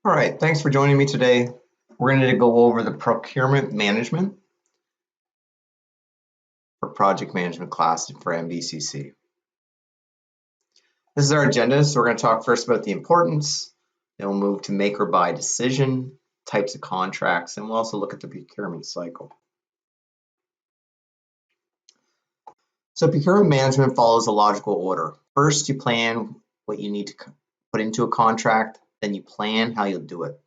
All right, thanks for joining me today. We're going to go over the procurement management for project management class for NBCC. This is our agenda, so we're going to talk first about the importance, then we'll move to make or buy decision, types of contracts, and we'll also look at the procurement cycle. So procurement management follows a logical order. First, you plan what you need to put into a contract, then you plan how you'll do it.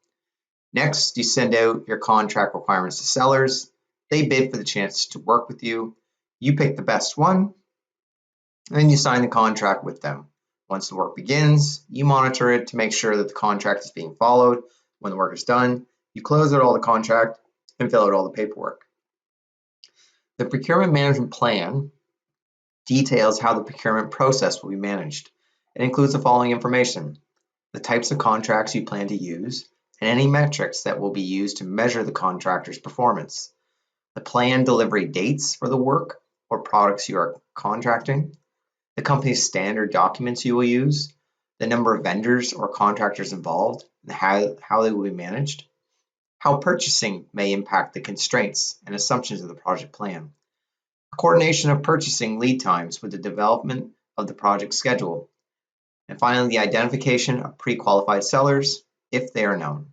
Next, you send out your contract requirements to sellers. They bid for the chance to work with you. You pick the best one, and you sign the contract with them. Once the work begins, you monitor it to make sure that the contract is being followed. When the work is done, you close out all the contract and fill out all the paperwork. The procurement management plan details how the procurement process will be managed. It includes the following information: the types of contracts you plan to use, and any metrics that will be used to measure the contractor's performance, the planned delivery dates for the work or products you are contracting, the company's standard documents you will use, the number of vendors or contractors involved, and how they will be managed, how purchasing may impact the constraints and assumptions of the project plan, coordination of purchasing lead times with the development of the project schedule, and finally, the identification of pre-qualified sellers if they are known.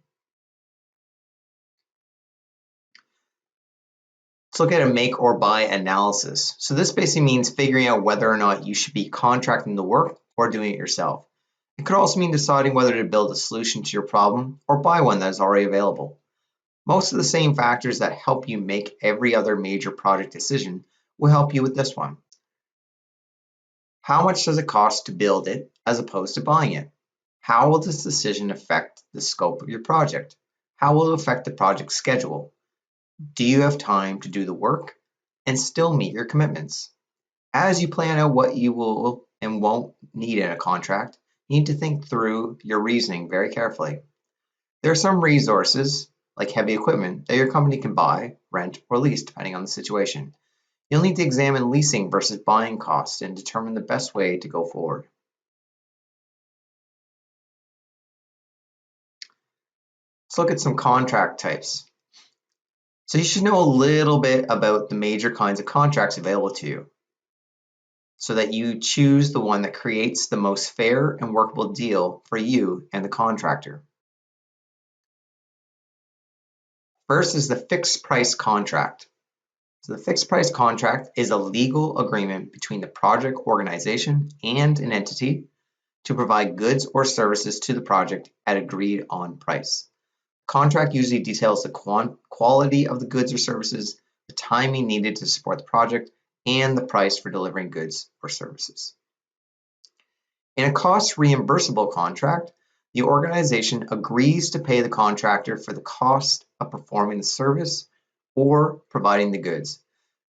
Let's look at a make or buy analysis. So this basically means figuring out whether or not you should be contracting the work or doing it yourself. It could also mean deciding whether to build a solution to your problem or buy one that is already available. Most of the same factors that help you make every other major project decision will help you with this one. How much does it cost to build it as opposed to buying it? How will this decision affect the scope of your project? How will it affect the project schedule? Do you have time to do the work and still meet your commitments? As you plan out what you will and won't need in a contract, you need to think through your reasoning very carefully. There are some resources, like heavy equipment, that your company can buy, rent, or lease depending on the situation. You'll need to examine leasing versus buying costs and determine the best way to go forward. Let's look at some contract types. So you should know a little bit about the major kinds of contracts available to you so that you choose the one that creates the most fair and workable deal for you and the contractor. First is the fixed price contract. So the fixed price contract is a legal agreement between the project organization and an entity to provide goods or services to the project at agreed on price. The contract usually details the quality of the goods or services, the timing needed to support the project, and the price for delivering goods or services. In a cost reimbursable contract, the organization agrees to pay the contractor for the cost of performing the service or providing the goods.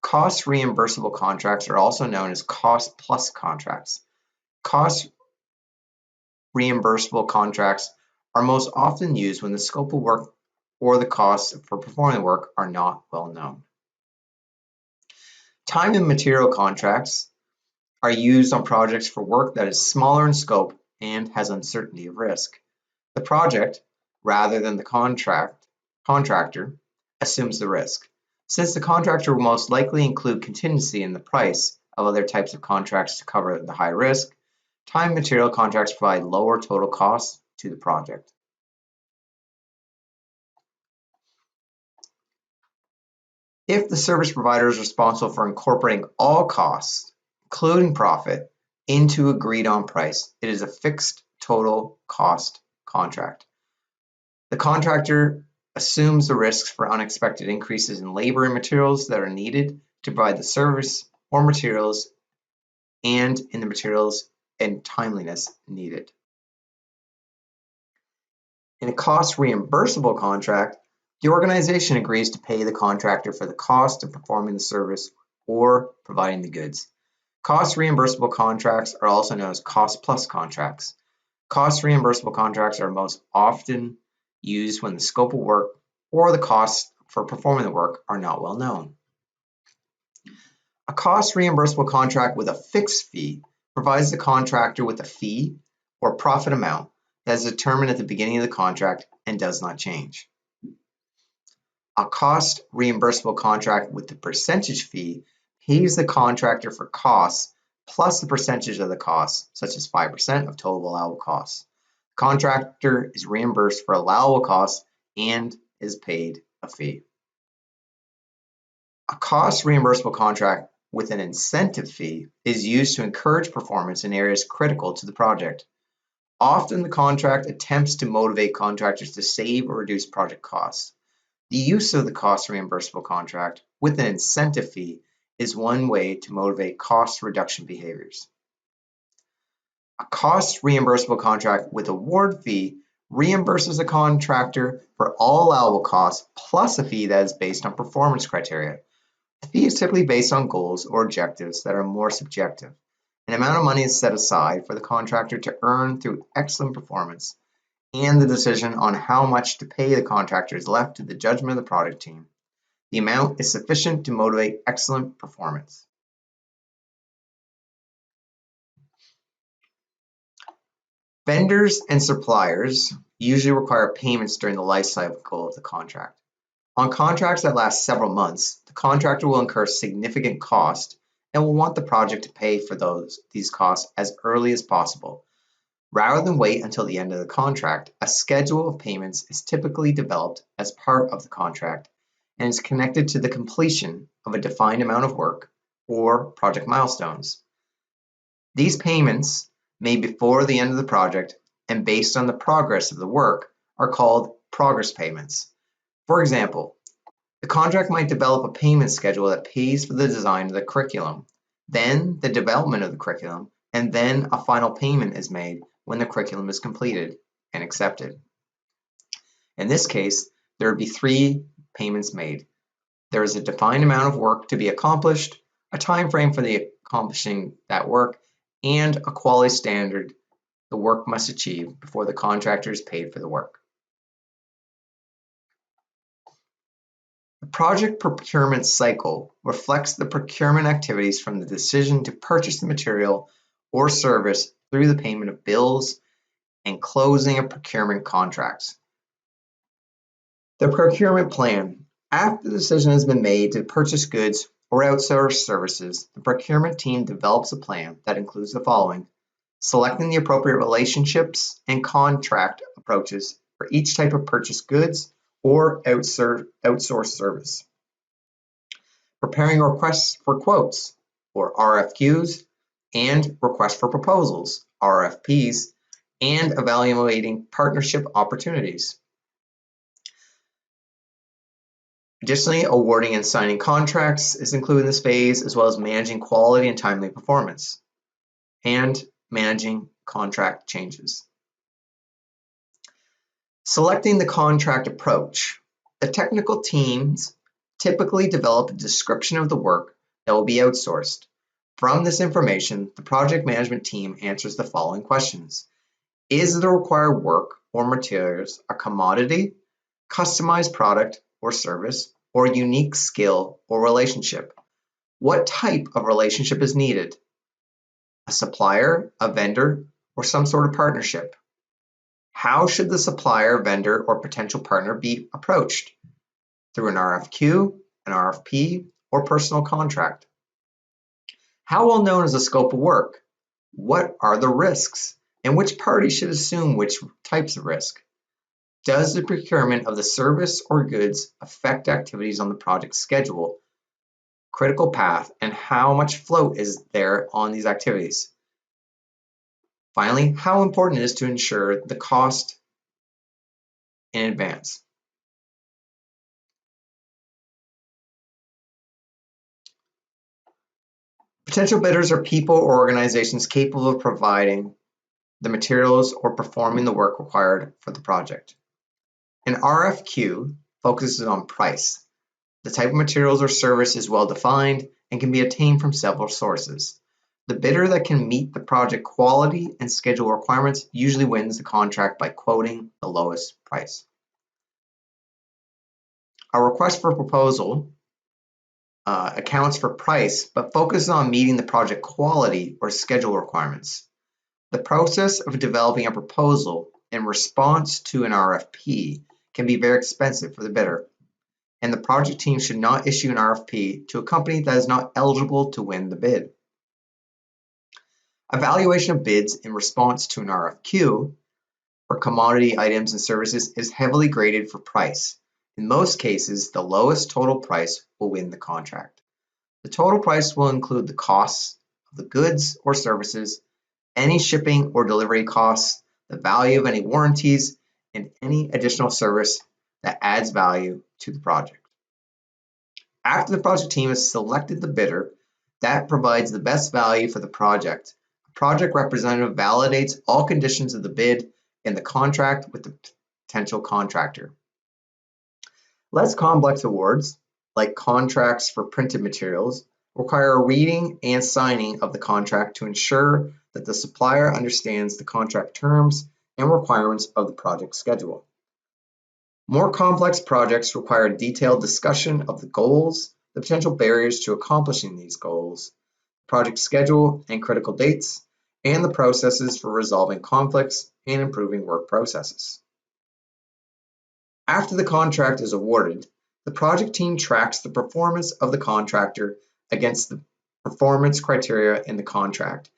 Cost reimbursable contracts are also known as cost plus contracts. Cost reimbursable contracts are most often used when the scope of work or the costs for performing the work are not well known. Time and material contracts are used on projects for work that is smaller in scope and has uncertainty of risk. The project, rather than the contractor, assumes the risk. Since the contractor will most likely include contingency in the price of other types of contracts to cover the high risk, time and material contracts provide lower total costs to the project. If the service provider is responsible for incorporating all costs, including profit, into agreed on price, it is a fixed total cost contract. The contractor assumes the risks for unexpected increases in labor and materials that are needed to provide the service or materials and in the materials and timeliness needed. In a cost reimbursable contract, the organization agrees to pay the contractor for the cost of performing the service or providing the goods. Cost reimbursable contracts are also known as cost plus contracts. Cost reimbursable contracts are most often used when the scope of work or the costs for performing the work are not well known. A cost reimbursable contract with a fixed fee provides the contractor with a fee or profit amount that is determined at the beginning of the contract and does not change. A cost reimbursable contract with the percentage fee pays the contractor for costs plus the percentage of the costs, such as 5% of total allowable costs. The contractor is reimbursed for allowable costs and is paid a fee. A cost reimbursable contract with an incentive fee is used to encourage performance in areas critical to the project. Often the contract attempts to motivate contractors to save or reduce project costs. The use of the cost reimbursable contract with an incentive fee is one way to motivate cost reduction behaviors. A cost reimbursable contract with award fee reimburses a contractor for all allowable costs plus a fee that is based on performance criteria. The fee is typically based on goals or objectives that are more subjective. An amount of money is set aside for the contractor to earn through excellent performance, and the decision on how much to pay the contractor is left to the judgment of the project team. The amount is sufficient to motivate excellent performance. Vendors and suppliers usually require payments during the life cycle of the contract. On contracts that last several months, the contractor will incur significant cost and will want the project to pay for these costs as early as possible. Rather than wait until the end of the contract, a schedule of payments is typically developed as part of the contract and is connected to the completion of a defined amount of work or project milestones. These payments, made before the end of the project and based on the progress of the work, are called progress payments. For example, the contract might develop a payment schedule that pays for the design of the curriculum, then the development of the curriculum, and then a final payment is made when the curriculum is completed and accepted. In this case, there would be 3 payments made. There is a defined amount of work to be accomplished, a time frame for the accomplishing that work, and a quality standard the work must achieve before the contractor is paid for the work. The project procurement cycle reflects the procurement activities from the decision to purchase the material or service through the payment of bills and closing of procurement contracts. The procurement plan. After the decision has been made to purchase goods or outsource services, the procurement team develops a plan that includes the following: selecting the appropriate relationships and contract approaches for each type of purchased goods or outsourced service, preparing requests for quotes or RFQs and requests for proposals, RFPs, and evaluating partnership opportunities. Additionally, awarding and signing contracts is included in this phase, as well as managing quality and timely performance, and managing contract changes. Selecting the contract approach. The technical teams typically develop a description of the work that will be outsourced. From this information, the project management team answers the following questions. Is the required work or materials a commodity, customized product or service, or unique skill or relationship? What type of relationship is needed? A supplier, a vendor, or some sort of partnership? How should the supplier, vendor, or potential partner be approached? Through an RFQ, an RFP, or personal contract? How well known is the scope of work? What are the risks? And which party should assume which types of risk? Does the procurement of the service or goods affect activities on the project schedule, critical path, and how much float is there on these activities? Finally, how important it is to ensure the cost in advance. Potential bidders are people or organizations capable of providing the materials or performing the work required for the project. An RFQ focuses on price. The type of materials or service is well defined and can be obtained from several sources. The bidder that can meet the project quality and schedule requirements usually wins the contract by quoting the lowest price. A request for proposal accounts for price, but focuses on meeting the project quality or schedule requirements. The process of developing a proposal in response to an RFP can be very expensive for the bidder, and the project team should not issue an RFP to a company that is not eligible to win the bid. Evaluation of bids in response to an RFQ for commodity items and services is heavily graded for price. In most cases, the lowest total price will win the contract. The total price will include the costs of the goods or services, any shipping or delivery costs, the value of any warranties, and any additional service that adds value to the project. After the project team has selected the bidder that provides the best value for the project, a project representative validates all conditions of the bid and the contract with the potential contractor. Less complex awards, like contracts for printed materials, require a reading and signing of the contract to ensure that the supplier understands the contract terms and requirements of the project schedule. More complex projects require a detailed discussion of the goals, the potential barriers to accomplishing these goals, project schedule and critical dates, and the processes for resolving conflicts and improving work processes. After the contract is awarded, the project team tracks the performance of the contractor against the performance criteria in the contract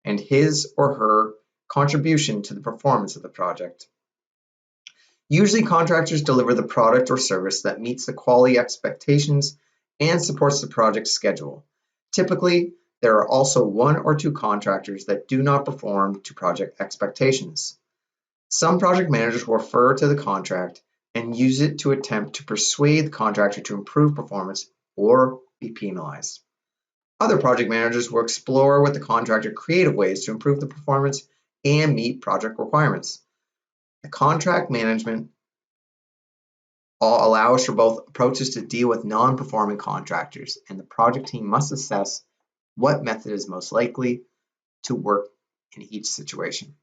and his or her contribution to the performance of the project. Usually, contractors deliver the product or service that meets the quality expectations and supports the project schedule. Typically, there are also one or two contractors that do not perform to project expectations. Some project managers will refer to the contract and use it to attempt to persuade the contractor to improve performance or be penalized. Other project managers will explore with the contractor creative ways to improve the performance and meet project requirements. The contract management allows for both approaches to deal with non-performing contractors, and the project team must assess what method is most likely to work in each situation.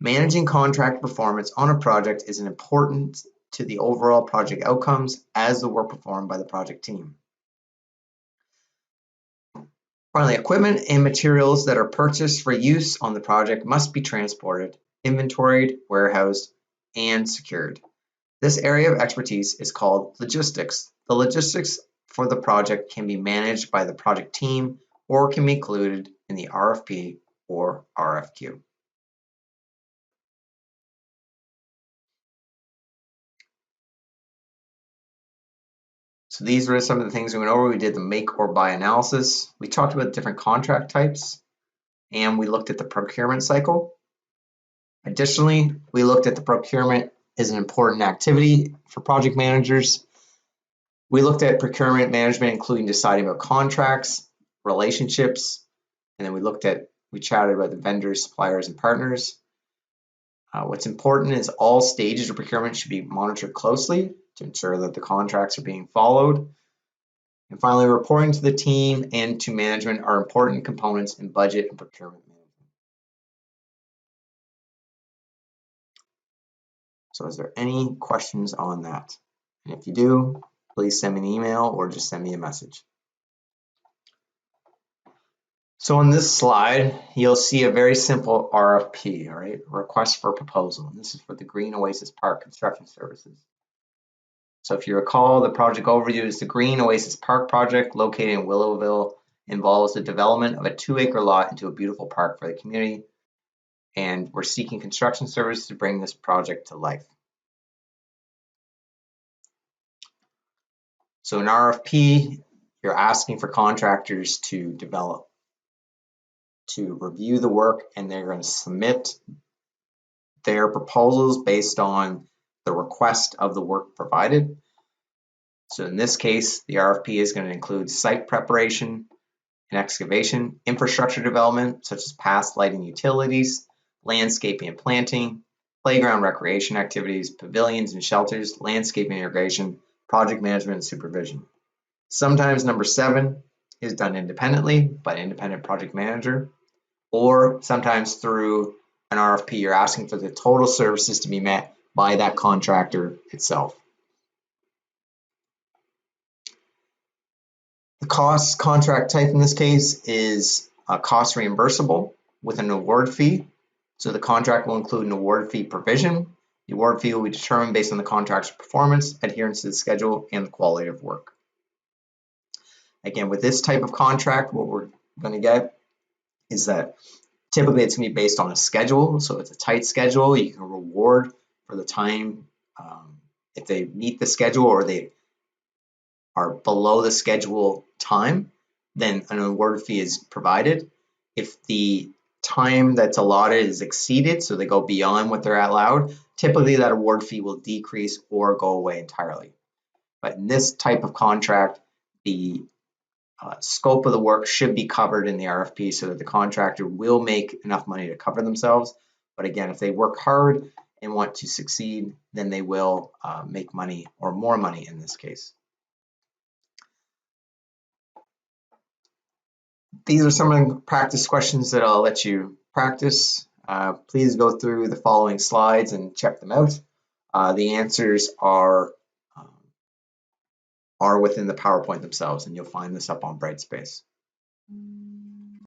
Managing contract performance on a project is important to the overall project outcomes as the work performed by the project team. Finally, equipment and materials that are purchased for use on the project must be transported, inventoried, warehoused, and secured. This area of expertise is called logistics. The logistics for the project can be managed by the project team or can be included in the RFP or RFQ. So these were some of the things we went over. We did the make or buy analysis. We talked about different contract types, and we looked at the procurement cycle. Additionally, we looked at the procurement as an important activity for project managers. We looked at procurement management, including deciding about contracts, relationships, and then we chatted about the vendors, suppliers, and partners. What's important is all stages of procurement should be monitored closely to ensure that the contracts are being followed. And finally, reporting to the team and to management are important components in budget and procurement management. So is there any questions on that? And if you do, please send me an email or just send me a message. So on this slide, you'll see a very simple RFP, all right? Request for proposal. And this is for the Green Oasis Park construction services. So if you recall, the project overview is the Green Oasis Park project located in Willowville involves the development of a 2-acre lot into a beautiful park for the community. And we're seeking construction services to bring this project to life. So in RFP, you're asking for contractors to review the work, and they're going to submit their proposals based on the request of the work provided. So in this case, the RFP is going to include site preparation and excavation, infrastructure development, such as paths, lighting, utilities, landscaping and planting, playground recreation activities, pavilions and shelters, landscaping irrigation, project management and supervision. Sometimes number 7 is done independently by an independent project manager, or sometimes through an RFP, you're asking for the total services to be met by that contractor itself. The cost contract type in this case is cost reimbursable with an award fee. So the contract will include an award fee provision. The award fee will be determined based on the contractor's performance, adherence to the schedule, and the quality of work. Again, with this type of contract, what we're going to get is that typically it's going to be based on a schedule. So it's a tight schedule. You can reward for the time if they meet the schedule or they are below the schedule time, then an award fee is provided. If the time that's allotted is exceeded, so they go beyond what they're allowed, typically that award fee will decrease or go away entirely. But in this type of contract, the scope of the work should be covered in the RFP so that the contractor will make enough money to cover themselves. But again, if they work hard and want to succeed, then they will make money or more money in this case. These are some of the practice questions that I'll let you practice. Please go through the following slides and check them out. The answers are within the PowerPoint themselves, and you'll find this up on Brightspace.